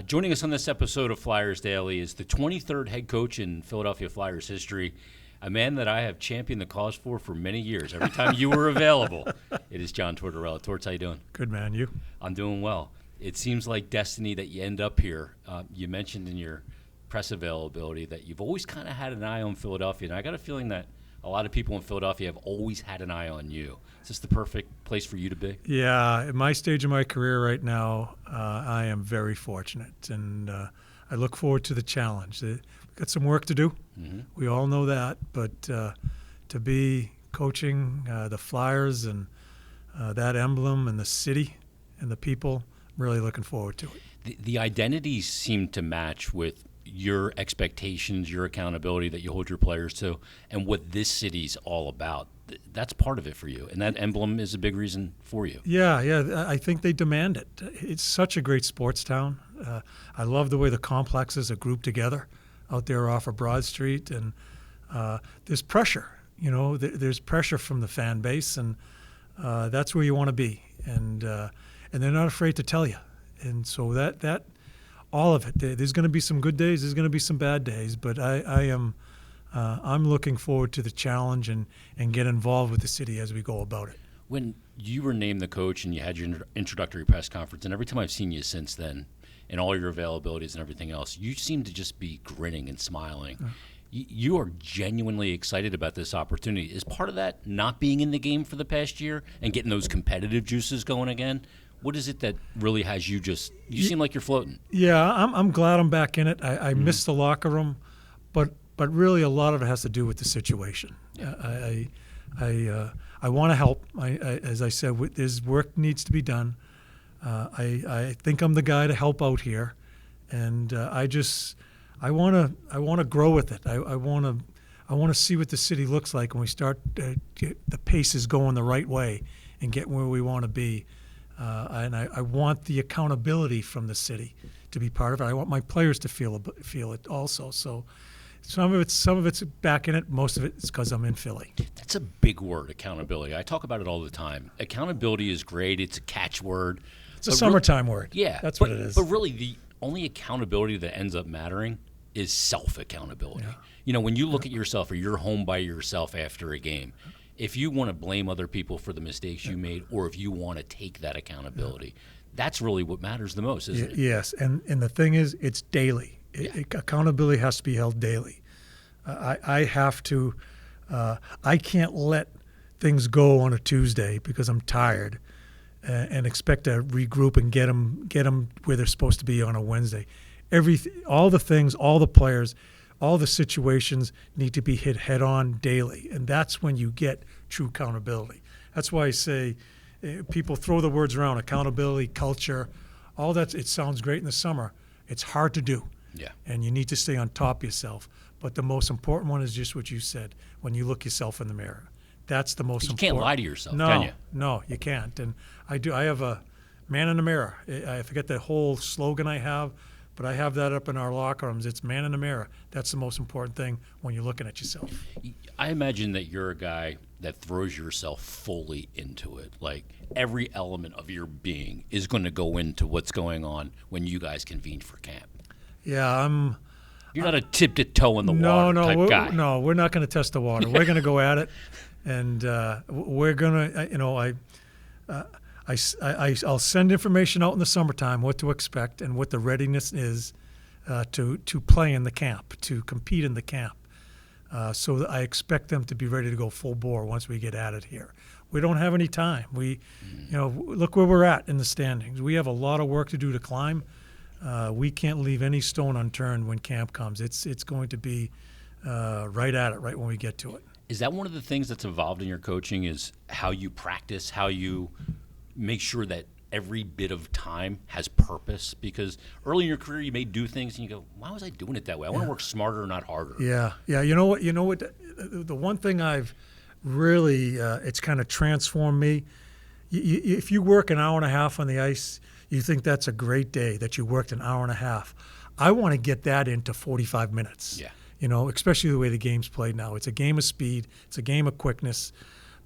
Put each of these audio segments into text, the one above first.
Joining us on this episode of Flyers Daily is the 23rd head coach in Philadelphia Flyers history, a man that I have championed the cause for many years. Every time you were available, it is John Tortorella. Torts, how you doing? Good, man. You? I'm doing well. It seems like destiny that you end up here. You mentioned in your press availability that you've always kind of had an eye on Philadelphia, and I got a feeling that a lot of people in Philadelphia have always had an eye on you. Is this the perfect place for you to be? Yeah, at my stage of my career right now, I am very fortunate, and I look forward to the challenge. We've got some work to do. Mm-hmm. We all know that, but to be coaching the Flyers and that emblem and the city and the people, I'm really looking forward to it. The identities seem to match with your expectations, your accountability that you hold your players to, and what this city's all about. That's part of it for you, and that emblem is a big reason for you. Yeah, I think they demand it. It's such a great sports town. I love the way the complexes are grouped together out there off of Broad Street, and there's pressure. You know, there's pressure from the fan base, and that's where you want to be, and they're not afraid to tell you. And so that all of it. There's going to be some good days. There's going to be some bad days, but I'm looking forward to the challenge and get involved with the city as we go about it. When you were named the coach and you had your introductory press conference, and every time I've seen you since then, and all your availabilities and everything else, you seem to just be grinning and smiling. You are genuinely excited about this opportunity. Is part of that not being in the game for the past year and getting those competitive juices going again? What is it that really has you you seem like you're floating? Yeah, I'm glad I'm back in it. I miss the locker room, but really a lot of it has to do with the situation. Yeah. I want to help. As I said, there's work needs to be done. I think I'm the guy to help out here, and I want to grow with it. I want to see what the city looks like when we start the pace is going the right way and get where we want to be. And I want the accountability from the city to be part of it. I want my players to feel it also. So some of it's back in it. Most of it is because I'm in Philly. That's a big word, accountability. I talk about it all the time. Accountability is great. It's a catchword. It's a summertime word. Yeah, that's what it is. But really, the only accountability that ends up mattering is self-accountability. Yeah. You know, when you look at yourself or you're home by yourself after a game, if you want to blame other people for the mistakes you made, or if you want to take that accountability, that's really what matters the most, isn't it? Yes, and the thing is, it's daily. Accountability has to be held daily. I have to. I can't let things go on a Tuesday because I'm tired, and expect to regroup and get them where they're supposed to be on a Wednesday. All the things, all the players, all the situations need to be hit head on daily, and that's when you get true accountability. That's why I say people throw the words around, accountability, culture, all that. It sounds great in the summer. It's hard to do, and you need to stay on top of yourself. But the most important one is just what you said, when you look yourself in the mirror. That's the most important. You can't lie to yourself, can you? No, you can't. And I have a man in the mirror. I forget the whole slogan I have, but I have that up in our locker rooms. It's man in the mirror. That's the most important thing when you're looking at yourself. I imagine that you're a guy that throws yourself fully into it. Like every element of your being is going to go into what's going on when you guys convene for camp. Yeah, You're not a tip-to-toe in the water type guy. No, we're not going to test the water. We're going to go at it, and we're going to, I'll send information out in the summertime, what to expect and what the readiness is to play in the camp, to compete in the camp. So that I expect them to be ready to go full bore once we get at it here. We don't have any time. Look where we're at in the standings. We have a lot of work to do to climb. We can't leave any stone unturned when camp comes. It's going to be right at it, right when we get to it. Is that one of the things that's evolved in your coaching is how you practice, how you make sure that every bit of time has purpose? Because early in your career, you may do things and you go, why was I doing it that way? I want to work smarter, not harder. Yeah. You know what? The one thing I've really, it's kind of transformed me. If you work an hour and a half on the ice, you think that's a great day that you worked an hour and a half. I want to get that into 45 minutes. Yeah. Especially the way the game's played now. It's a game of speed. It's a game of quickness.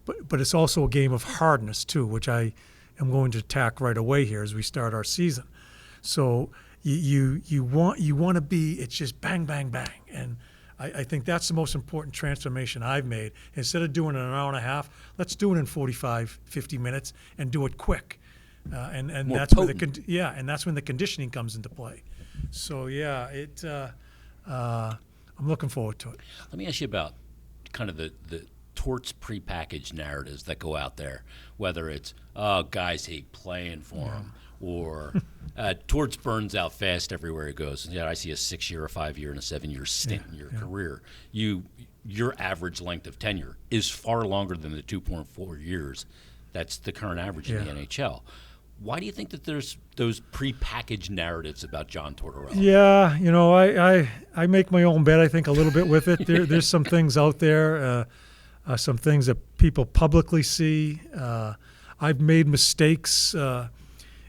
But it's also a game of hardness, too, which I am going to attack right away here as we start our season. So you want to be. It's just bang, bang, bang, and I think that's the most important transformation I've made. Instead of doing it in an hour and a half, let's do it in 45, 50 minutes and do it quick. And More that's where potent. and that's when the conditioning comes into play. So I'm looking forward to it. Let me ask you about kind of the Torts prepackaged narratives that go out there, whether it's guys hate playing for him, or Torts burns out fast everywhere he goes. Yeah, I see a 6-year, a 5-year, and a 7-year stint in your career. Your average length of tenure is far longer than the 2.4 years. That's the current average in the NHL. Why do you think that there's those prepackaged narratives about John Tortorella? Yeah, I make my own bed, I think, a little bit with it. There's some things out there, some things that people publicly see. I've made mistakes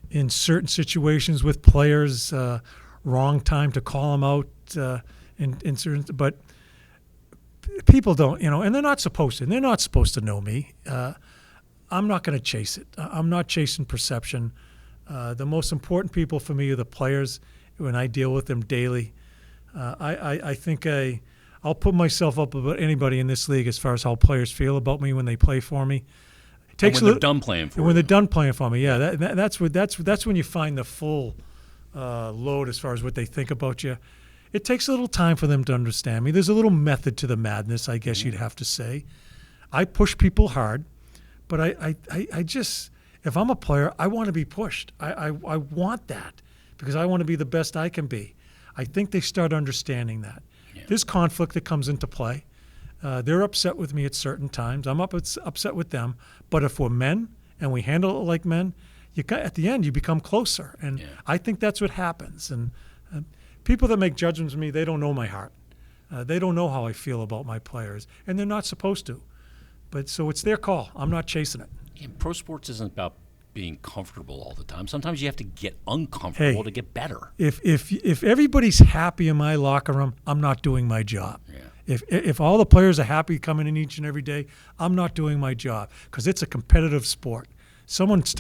in certain situations with players, wrong time to call them out in certain, but people don't, and they're not supposed to. And they're not supposed to know me. I'm not going to chase it. I'm not chasing perception. The most important people for me are the players when I deal with them daily. I think I'll put myself up about anybody in this league as far as how players feel about me when they play for me. It takes when they're done playing for you. When they're done playing for me, yeah. That's when you find the full load as far as what they think about you. It takes a little time for them to understand me. There's a little method to the madness, I guess you'd have to say. I push people hard. But I just, if I'm a player, I want to be pushed. I want that because I want to be the best I can be. I think they start understanding that. Yeah. There's conflict that comes into play. They're upset with me at certain times. I'm upset with them. But if we're men and we handle it like men, at the end you become closer. And I think that's what happens. And people that make judgments of me, they don't know my heart. They don't know how I feel about my players, and they're not supposed to. But so it's their call. I'm not chasing it. Yeah, pro sports isn't about being comfortable all the time. Sometimes you have to get uncomfortable to get better. If everybody's happy in my locker room, I'm not doing my job. Yeah. If all the players are happy coming in each and every day, I'm not doing my job because it's a competitive sport. Someone wants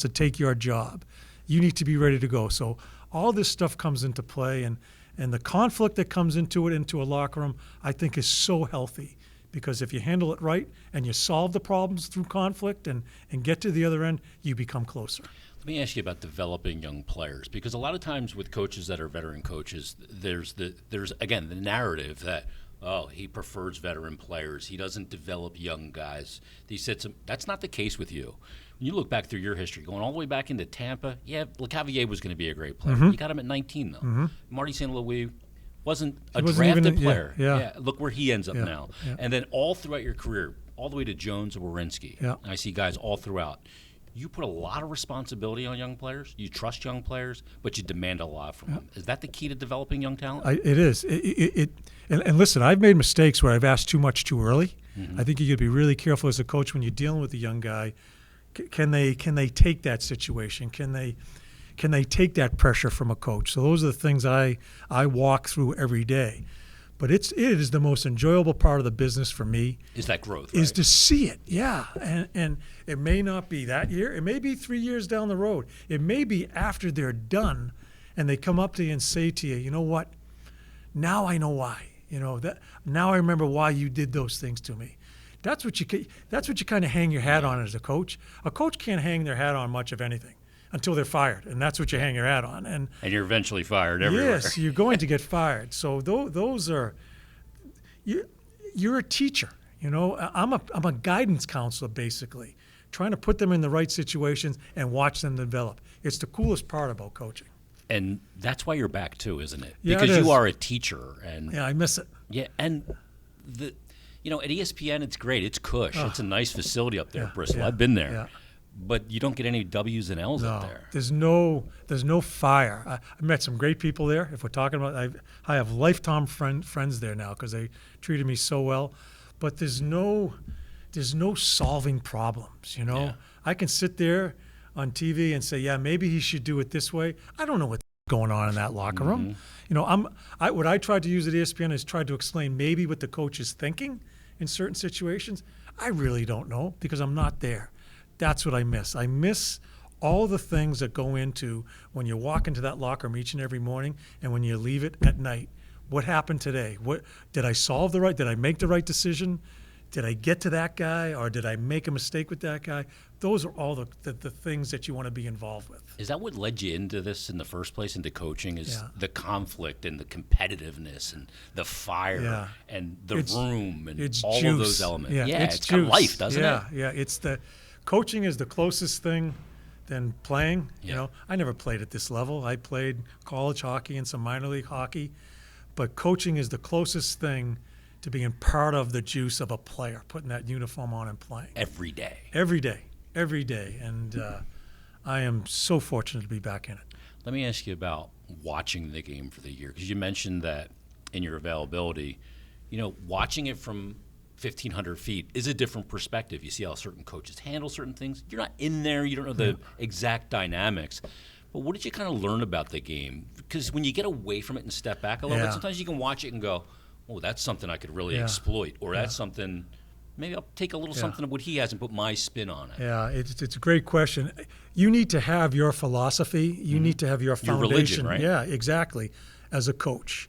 to take your job. You need to be ready to go. So all this stuff comes into play, and the conflict that comes into a locker room, I think is so healthy. Because if you handle it right and you solve the problems through conflict and get to the other end, you become closer. Let me ask you about developing young players, because a lot of times with coaches that are veteran coaches, there's again the narrative that he prefers veteran players. He doesn't develop young guys. That's not the case with you. When you look back through your history, going all the way back into Tampa, LeCavier was going to be a great player. You got him at 19 though. Marty St. Louis wasn't a drafted player. Yeah. Look where he ends up now. Yeah. And then all throughout your career, all the way to Jones or Werenski, I see guys all throughout. You put a lot of responsibility on young players. You trust young players, but you demand a lot from them. Is that the key to developing young talent? It is. And listen, I've made mistakes where I've asked too much too early. I think you got to be really careful as a coach when you're dealing with a young guy. Can they take that situation? Can they take that pressure from a coach? So those are the things I walk through every day. But it is the most enjoyable part of the business for me. Is that growth, Is right? to see it, yeah. And it may not be that year. It may be 3 years down the road. It may be after they're done and they come up to you and say to you, you know what, now I know why. Now I remember why you did those things to me. That's what you kind of hang your hat on as a coach. A coach can't hang their hat on much of anything until they're fired, and that's what you hang your hat on. And you're eventually fired everywhere. Yes, you're going to get fired. So those are you're a teacher. I'm a guidance counselor basically, trying to put them in the right situations and watch them develop. It's the coolest part about coaching. And that's why you're back too, isn't it? Yeah, because it is. You are a teacher, and I miss it. Yeah, and at ESPN it's great. It's cush. It's a nice facility up there at Bristol. I've been there. Yeah. But you don't get any W's and L's up there. There's no fire. I met some great people there. If we're talking about, I have lifetime friends there now because they treated me so well. But there's no solving problems. Yeah. I can sit there on TV and say, yeah, maybe he should do it this way. I don't know what's going on in that locker room. What I tried to use at ESPN is tried to explain maybe what the coach is thinking in certain situations. I really don't know because I'm not there. That's what I miss. I miss all the things that go into when you walk into that locker room each and every morning and when you leave it at night. What happened today? What did I solve the right? Did I make the right decision? Did I get to that guy, or did I make a mistake with that guy? Those are all the things that you want to be involved with. Is that what led you into this in the first place, into coaching, is Yeah. the conflict and the competitiveness and the fire Yeah. and the It's- room and it's all juice. of those elements? Yeah, it's got life, doesn't it? Yeah. Coaching is the closest thing than playing. Yeah. You know, I never played at this level. I played college hockey and some minor league hockey, but coaching is the closest thing to being part of the juice of a player, putting that uniform on and playing. Every day. Every day. And I am so fortunate to be back in it. Let me ask you about watching the game for the year, because you mentioned that in your availability, watching it from 1,500 feet is a different perspective. You see how certain coaches handle certain things. You're not in there. You don't know the exact dynamics. But what did you kind of learn about the game? Because when you get away from it and step back a little bit, sometimes you can watch it and go, oh, that's something I could really exploit, or that's something, maybe I'll take a little something of what he has and put my spin on it. Yeah, it's a great question. You need to have your philosophy. You need to have your foundation. Your religion, right? Yeah, exactly. As a coach,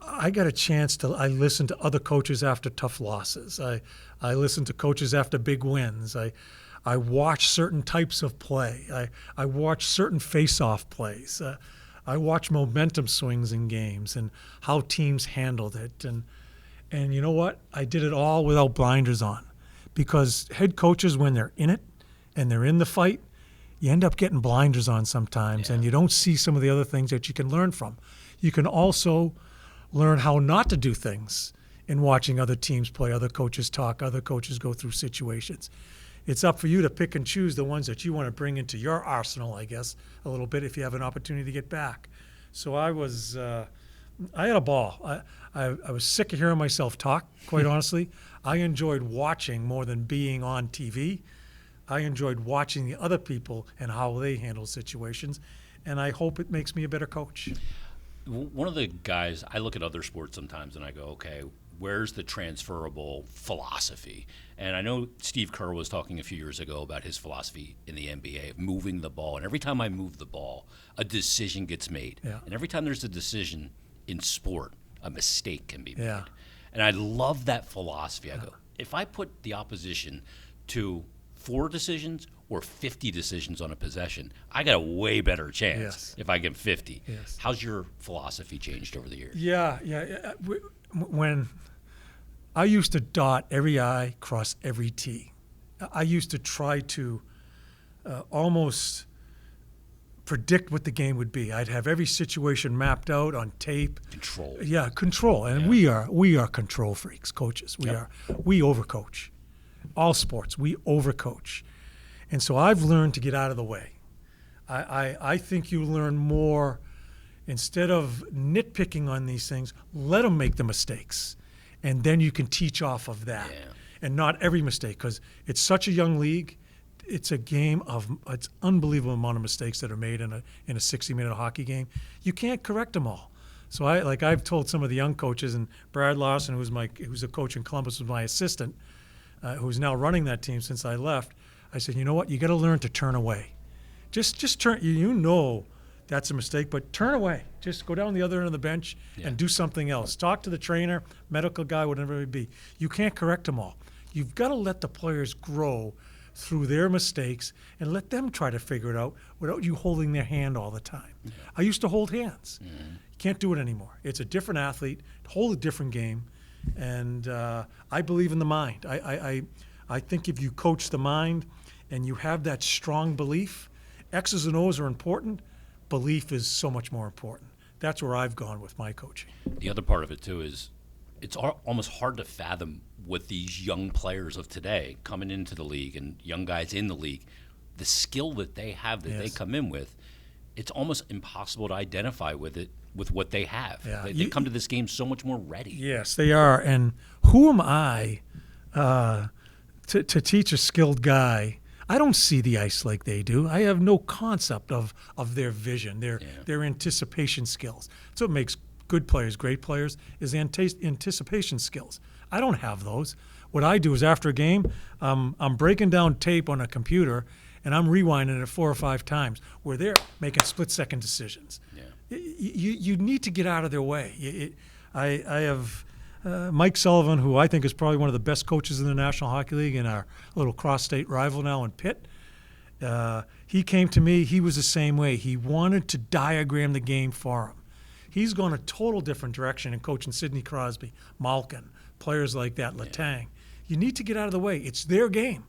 I got a chance I listen to other coaches after tough losses. I listen to coaches after big wins. I watch certain types of play. I watch certain face-off plays. I watch momentum swings in games and how teams handled it. And you know what? I did it all without blinders on, because head coaches, when they're in it and they're in the fight, you end up getting blinders on sometimes, and you don't see some of the other things that you can learn from. You can also learn how not to do things in watching other teams play, other coaches talk, other coaches go through situations. It's up for you to pick and choose the ones that you want to bring into your arsenal, I guess, a little bit if you have an opportunity to get back. So I had a ball. I was sick of hearing myself talk, quite honestly. I enjoyed watching more than being on TV. I enjoyed watching the other people and how they handle situations, and I hope it makes me a better coach. One of the guys, I look at other sports sometimes and I go, okay, where's the transferable philosophy? And I know Steve Kerr was talking a few years ago about his philosophy in the NBA of moving the ball. And every time I move the ball, a decision gets made. Yeah. And every time there's a decision in sport, a mistake can be made. Yeah. And I love that philosophy. I go, if I put the opposition to 4 decisions or 50 decisions on a possession, I got a way better chance if I get 50. Yes. How's your philosophy changed over the years? Yeah. When I used to dot every I, cross every T. I used to try to almost predict what the game would be. I'd have every situation mapped out on tape. Control. Yeah, control. And we are control freaks, coaches. We overcoach. All sports, we overcoach. And so I've learned to get out of the way. I think you learn more, instead of nitpicking on these things, let them make the mistakes. And then you can teach off of that. Yeah. And not every mistake, because it's such a young league. It's a game of, it's unbelievable amount of mistakes that are made in a 60-minute hockey game. You can't correct them all. So I've told some of the young coaches, and Brad Larson, who's a coach in Columbus, was my assistant, who's now running that team since I left. I said, you know what? You got to learn to turn away. Just turn. You know that's a mistake, but turn away. Just go down the other end of the bench and do something else. Talk to the trainer, medical guy, whatever it may be. You can't correct them all. You've got to let the players grow through their mistakes and let them try to figure it out without you holding their hand all the time. Yeah. I used to hold hands. You can't do it anymore. It's a different athlete, hold a different game, and I believe in the mind. I think if you coach the mind and you have that strong belief, X's and O's are important. Belief is so much more important. That's where I've gone with my coaching. The other part of it, too, is it's almost hard to fathom with these young players of today coming into the league and young guys in the league, the skill that they have that they come in with. It's almost impossible to identify with what they have. Yeah. They come to this game so much more ready. Yes, they are. And who am I to teach a skilled guy? I don't see the ice like they do. I have no concept of their vision, their anticipation skills. That's what makes good players great players, is anticipation skills. I don't have those. What I do is after a game, I'm breaking down tape on a computer, and I'm rewinding it 4 or 5 times where they're making split-second decisions. Yeah. You need to get out of their way. I have Mike Sullivan, who I think is probably one of the best coaches in the National Hockey League and our little cross-state rival now in Pitt. He came to me. He was the same way. He wanted to diagram the game for him. He's gone a total different direction in coaching Sidney Crosby, Malkin, players like that, Letang. You need to get out of the way. It's their game.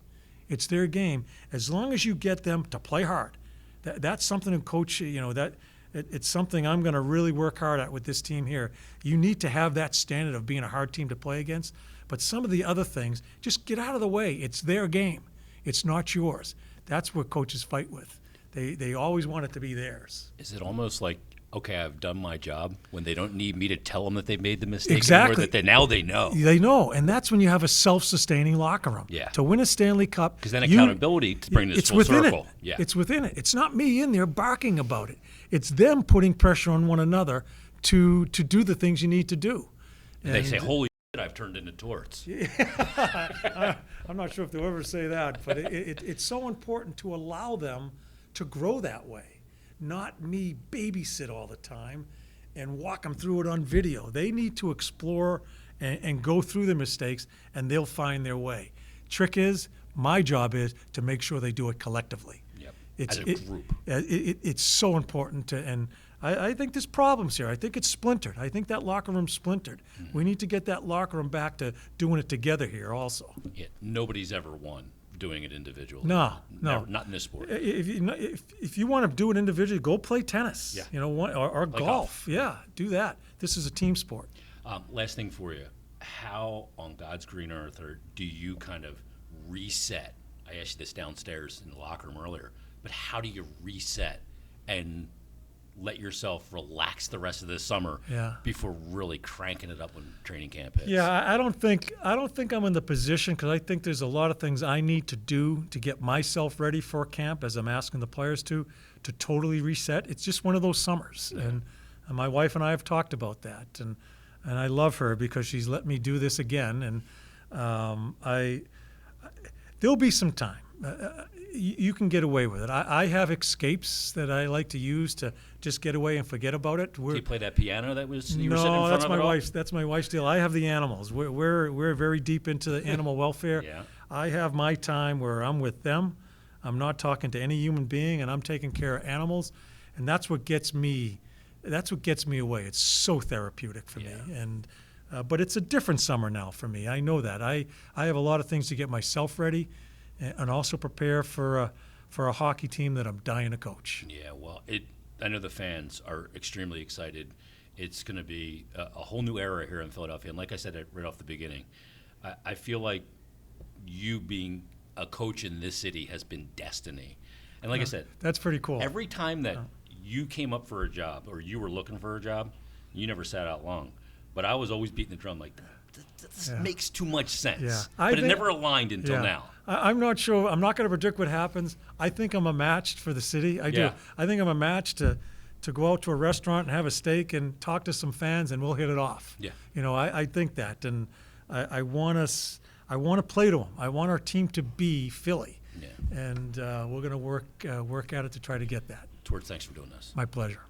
It's their game. As long as you get them to play hard. That's something in coach, it's something I'm going to really work hard at with this team here. You need to have that standard of being a hard team to play against. But some of the other things, just get out of the way. It's their game. It's not yours. That's what coaches fight with. They always want it to be theirs. Is it almost like, okay, I've done my job, when they don't need me to tell them that they've made the mistake? Exactly. Or that now they know. They know, and that's when you have a self-sustaining locker room. Yeah. To win a Stanley Cup. Because then accountability to bring this full circle. Yeah. It's within it. It's not me in there barking about it. It's them putting pressure on one another to do the things you need to do. And they say, holy shit, I've turned into torts. I'm not sure if they'll ever say that, but it's so important to allow them to grow that way. Not me babysit all the time and walk them through it on video. They need to explore and go through the mistakes, and they'll find their way. Trick is, my job is to make sure they do it collectively. Yep. As a group. It's so important, and I think there's problems here. I think it's splintered. I think that locker room's splintered. Mm-hmm. We need to get that locker room back to doing it together here also. Yeah, nobody's ever won doing it individually. No. Not in this sport. If you want to do it individually, go play tennis. Yeah. Or golf. Yeah, do that. This is a team sport. Last thing for you, how on God's green earth do you kind of reset? I asked you this downstairs in the locker room earlier, but how do you reset and let yourself relax the rest of this summer before really cranking it up when training camp hits? Yeah, I don't think I'm in the position, because I think there's a lot of things I need to do to get myself ready for camp, as I'm asking the players to totally reset. It's just one of those summers, and my wife and I have talked about that, and I love her because she's let me do this again, and there'll be some time. You can get away with it. I have escapes that I like to use to just get away and forget about it. Do you play that piano that was you were sitting in front that's of my it all? wife's. That's my wife's deal. I have the animals. We're very deep into the animal welfare. Yeah. I have my time where I'm with them. I'm not talking to any human being, and I'm taking care of animals, and that's what gets me. That's what gets me away. It's so therapeutic for me, and. But it's a different summer now for me. I know that. I have a lot of things to get myself ready, and also prepare for a hockey team that I'm dying to coach. Yeah, well, I know the fans are extremely excited. It's going to be a whole new era here in Philadelphia. And like I said right off the beginning, I feel like you being a coach in this city has been destiny. And like I said, that's pretty cool. Every time that you came up for a job or you were looking for a job, you never sat out long. But I was always beating the drum like, this makes too much sense. Yeah. But it never aligned until now. I'm not sure. I'm not going to predict what happens. I think I'm a match for the city. I do. I think I'm a match to go out to a restaurant and have a steak and talk to some fans, and we'll hit it off. Yeah. I think that. And I want to play to them. I want our team to be Philly. Yeah. And we're going to work at it to try to get that. Torts, thanks for doing this. My pleasure.